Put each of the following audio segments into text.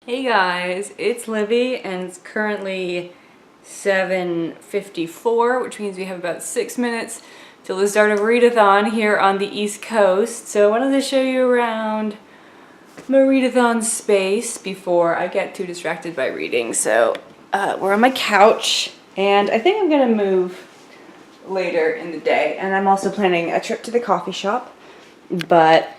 Hey guys, it's Livy and it's currently 7:54, which means we have about 6 minutes till the start of Readathon here on the East Coast. So I wanted to show you around my Readathon space before I get too distracted by reading. So we're on my couch and I think I'm gonna move later in the day, and I'm also planning a trip to the coffee shop. But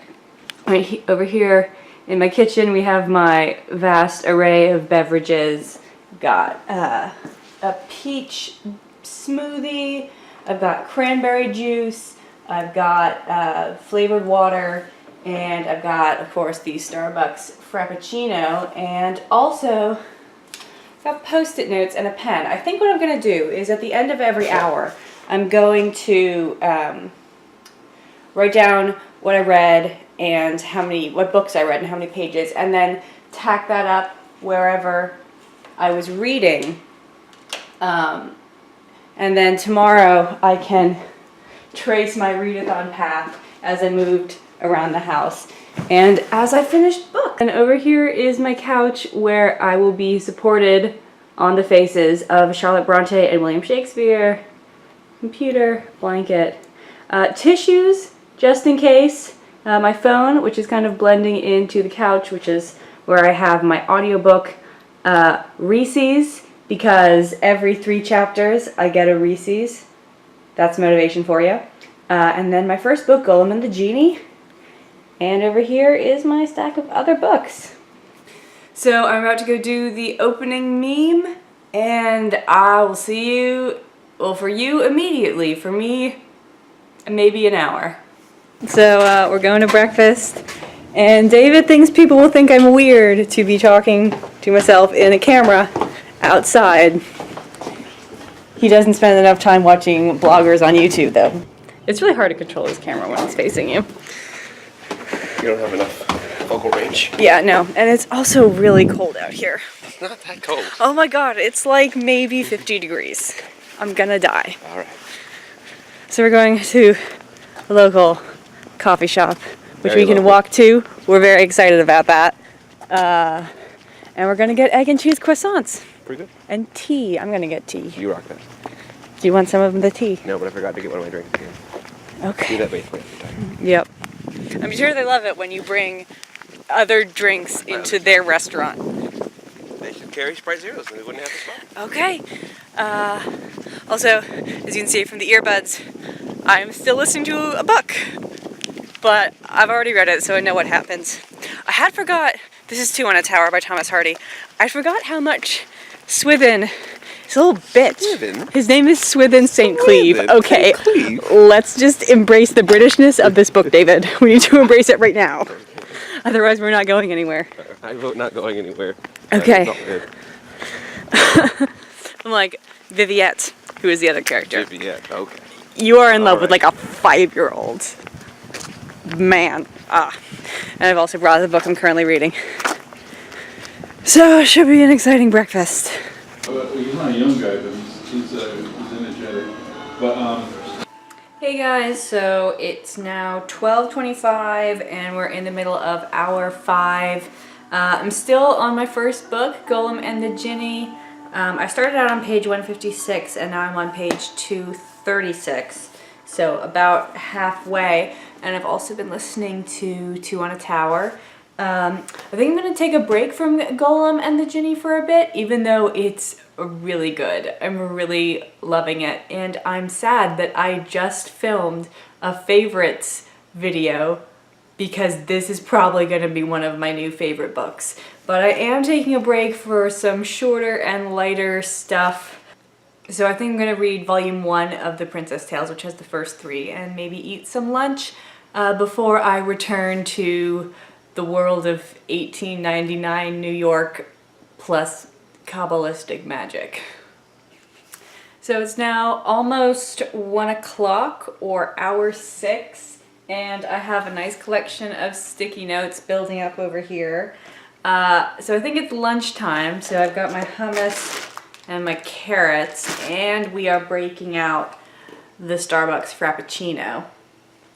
over here in my kitchen, we have my vast array of beverages. Got a peach smoothie, I've got cranberry juice, I've got flavored water, and I've got, of course, the Starbucks Frappuccino, and also got Post-it notes and a pen. I think what I'm going to do is at the end of every hour, I'm going to write down what I read and what books I read and how many pages, and then tack that up wherever I was reading. And then tomorrow I can trace my readathon path as I moved around the house and as I finished books. And over here is my couch where I will be supported on the faces of Charlotte Bronte and William Shakespeare. Computer, blanket, tissues just in case. My phone, which is kind of blending into the couch, which is where I have my audiobook, Reese's, because every 3 chapters I get a Reese's. That's motivation for you. And then my first book, Golem and the Genie. And over here is my stack of other books. So I'm about to go do the opening meme, and I will see you, well, for you immediately. For me, maybe an hour. So we're going to breakfast, and David thinks people will think I'm weird to be talking to myself in a camera outside. He doesn't spend enough time watching bloggers on YouTube, though. It's really hard to control his camera when it's facing you. You don't have enough focal range. Yeah, no, and it's also really cold out here. It's not that cold. Oh my god, it's like maybe 50 degrees. I'm gonna die. Alright. So we're going to a local coffee shop, which Very we can local. walk to. We're very excited about that. And we're gonna get egg and cheese croissants. Pretty good. And tea. I'm gonna get tea. You rock that. Do you want some of the tea? No, but I forgot to get one of my drinks again. Okay. Do that basically every time. Yep. I'm sure they love it when you bring other drinks into their restaurant. They should carry Sprite Zeros and they wouldn't have to stop. Okay. Also, as you can see from the earbuds, I'm still listening to a book. But I've already read it, so I know what happens. I had forgot, this is Two on a Tower by Thomas Hardy. I forgot how much Swithin is a little bitch. Swithin? His name is Swithin St. Cleeve. Okay, St. Cleeve. Let's just embrace the Britishness of this book, David. We need to embrace it right now. Otherwise, we're not going anywhere. I vote not going anywhere. Okay. I'm like Viviette, who is the other character. Viviette, okay. You are in love with like a 5-year-old man. And I've also brought the book I'm currently reading. So it should be an exciting breakfast. Well, he's not a young guy, but he's energetic. But Hey guys, so it's now 12:25 and we're in the middle of hour 5. I'm still on my first book, Golem and the Genie. I started out on page 156 and now I'm on page 236, so about halfway. And I've also been listening to Two on a Tower. I think I'm going to take a break from Golem and the Genie for a bit, even though it's really good. I'm really loving it, and I'm sad that I just filmed a favorites video because this is probably going to be one of my new favorite books. But I am taking a break for some shorter and lighter stuff. So I think I'm going to read volume 1 of The Princess Tales, which has the first 3, and maybe eat some lunch before I return to the world of 1899 New York plus Kabbalistic magic. So it's now almost 1 o'clock or hour 6, and I have a nice collection of sticky notes building up over here. So I think it's lunchtime, so I've got my hummus and my carrots, and we are breaking out the Starbucks Frappuccino.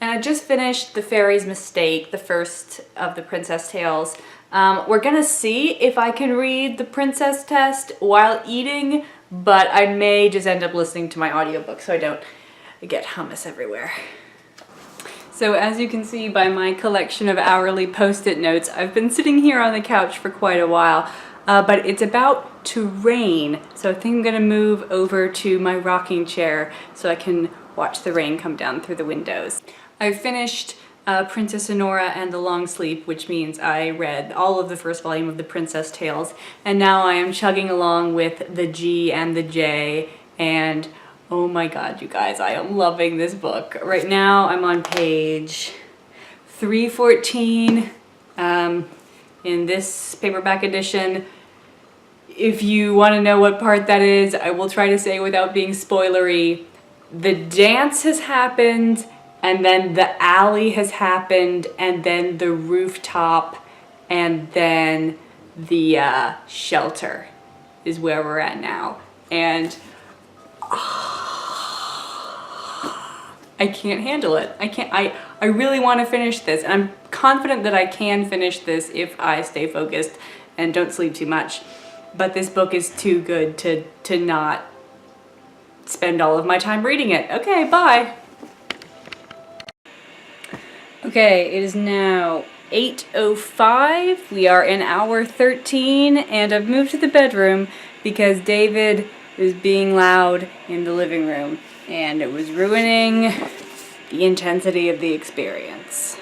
And I just finished The Fairy's Mistake, the first of the Princess Tales. We're gonna see if I can read The Princess Test while eating, but I may just end up listening to my audiobook so I don't get hummus everywhere. So as you can see by my collection of hourly post-it notes, I've been sitting here on the couch for quite a while, but it's about to rain. So I think I'm gonna move over to my rocking chair so I can watch the rain come down through the windows. I've finished Princess Honora and the Long Sleep, which means I read all of the first volume of the Princess Tales, and now I am chugging along with the G and the J, and oh my god, you guys, I am loving this book. Right now I'm on page 314 in this paperback edition. If you want to know what part that is, I will try to say without being spoilery. The dance has happened, and then the alley has happened, and then the rooftop, and then the shelter is where we're at now. And I can't handle it. I really want to finish this, and I'm confident that I can finish this if I stay focused and don't sleep too much. But this book is too good to not spend all of my time reading it. Okay, bye. Okay, it is now 8:05. We are in hour 13, and I've moved to the bedroom because David is being loud in the living room, and it was ruining the intensity of the experience.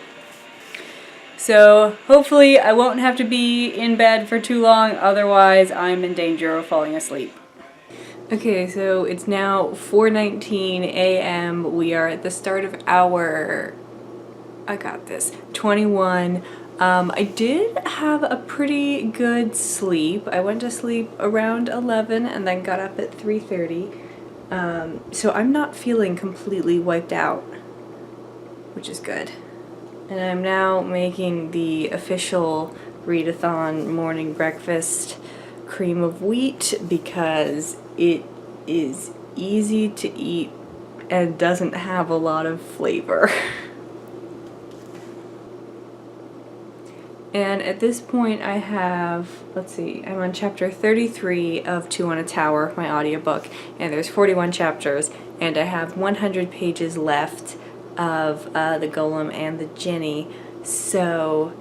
So hopefully I won't have to be in bed for too long, otherwise I'm in danger of falling asleep. Okay, so it's now 4:19 a.m. We are at the start of hour, I got this, 21. I did have a pretty good sleep. I went to sleep around 11 and then got up at 3:30. So I'm not feeling completely wiped out, which is good. And I'm now making the official Readathon morning breakfast cream of wheat because it is easy to eat and doesn't have a lot of flavor. And at this point I have, let's see, I'm on chapter 33 of Two on a Tower, my audiobook, and there's 41 chapters, and I have 100 pages left of the Golem and the Jinny, so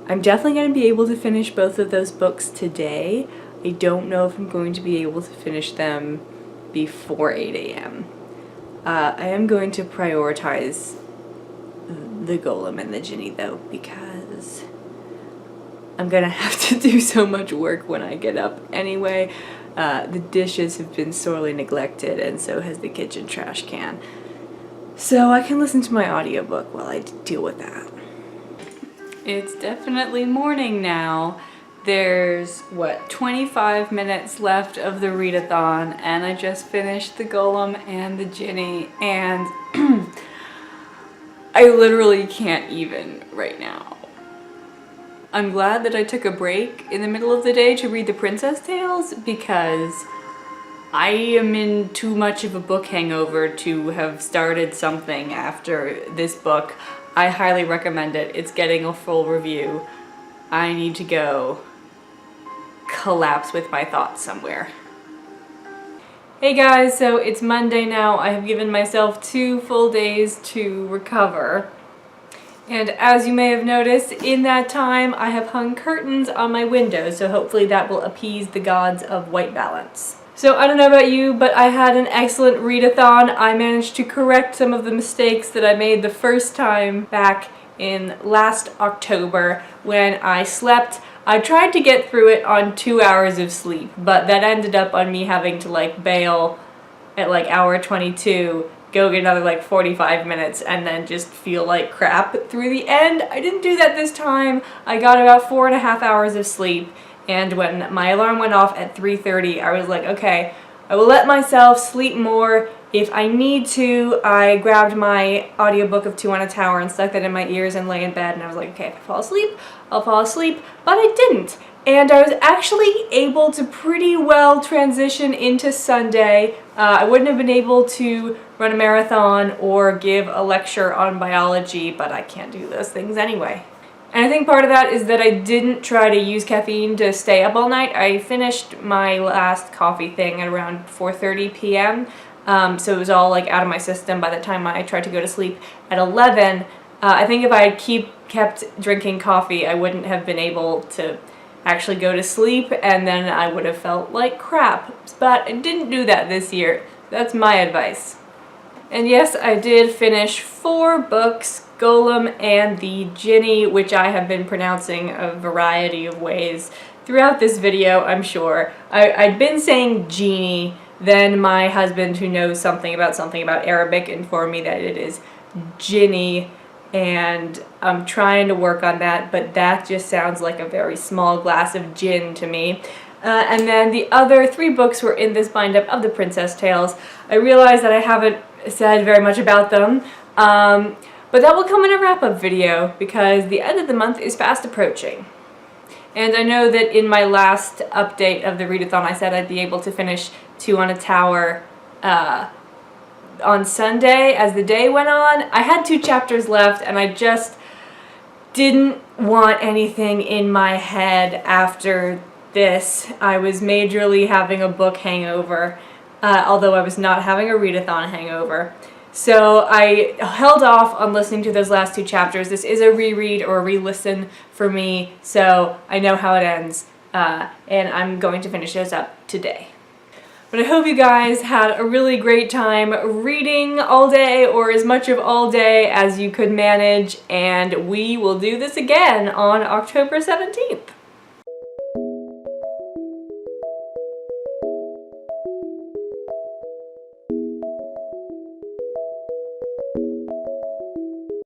I'm definitely going to be able to finish both of those books today. I don't know if I'm going to be able to finish them before 8 a.m. I am going to prioritize the Golem and the Jinny though, because I'm gonna have to do so much work when I get up anyway. The dishes have been sorely neglected, and so has the kitchen trash can. So I can listen to my audiobook while I deal with that. It's definitely morning now. There's, 25 minutes left of the Readathon, and I just finished the Golem and the Jinny, and I literally can't even right now. I'm glad that I took a break in the middle of the day to read the Princess Tales, because I am in too much of a book hangover to have started something after this book. I highly recommend it. It's getting a full review. I need to go collapse with my thoughts somewhere. Hey guys, so it's Monday now. I have given myself 2 full days to recover. And as you may have noticed, in that time I have hung curtains on my window, so hopefully that will appease the gods of white balance. So I don't know about you, but I had an excellent readathon. I managed to correct some of the mistakes that I made the first time back in last October when I slept. I tried to get through it on 2 hours of sleep, but that ended up on me having to bail at hour 22, go get another 45 minutes, and then just feel like crap through the end. I didn't do that this time. I got about 4.5 hours of sleep, and when my alarm went off at 3:30, I was like, okay, I will let myself sleep more. If I need to, I grabbed my audiobook of Two on a Tower and stuck that in my ears and lay in bed, and I was like, okay, if I fall asleep, I'll fall asleep, but I didn't. And I was actually able to pretty well transition into Sunday. I wouldn't have been able to run a marathon or give a lecture on biology, but I can't do those things anyway. And I think part of that is that I didn't try to use caffeine to stay up all night. I finished my last coffee thing at around 4:30 p.m. So it was all like out of my system by the time I tried to go to sleep at 11. I think if I had kept drinking coffee, I wouldn't have been able to actually go to sleep, and then I would have felt like crap. But I didn't do that this year. That's my advice. And yes, I did finish 4 books, Golem and the Ginny, which I have been pronouncing a variety of ways throughout this video, I'm sure. I'd been saying Genie, then my husband, who knows something about Arabic, informed me that it is Ginny, and I'm trying to work on that, but that just sounds like a very small glass of gin to me. And then the other 3 books were in this bind-up of the Princess Tales. I realize that I haven't said very much about them, but that will come in a wrap-up video because the end of the month is fast approaching. And I know that in my last update of the readathon I said I'd be able to finish 2 on a Tower on Sunday as the day went on. I had 2 chapters left and I just didn't want anything in my head after this. I was majorly having a book hangover, although I was not having a readathon hangover. So I held off on listening to those last 2 chapters. This is a reread or a re-listen for me, so I know how it ends, and I'm going to finish those up today. But I hope you guys had a really great time reading all day, or as much of all day as you could manage, and we will do this again on October 17th.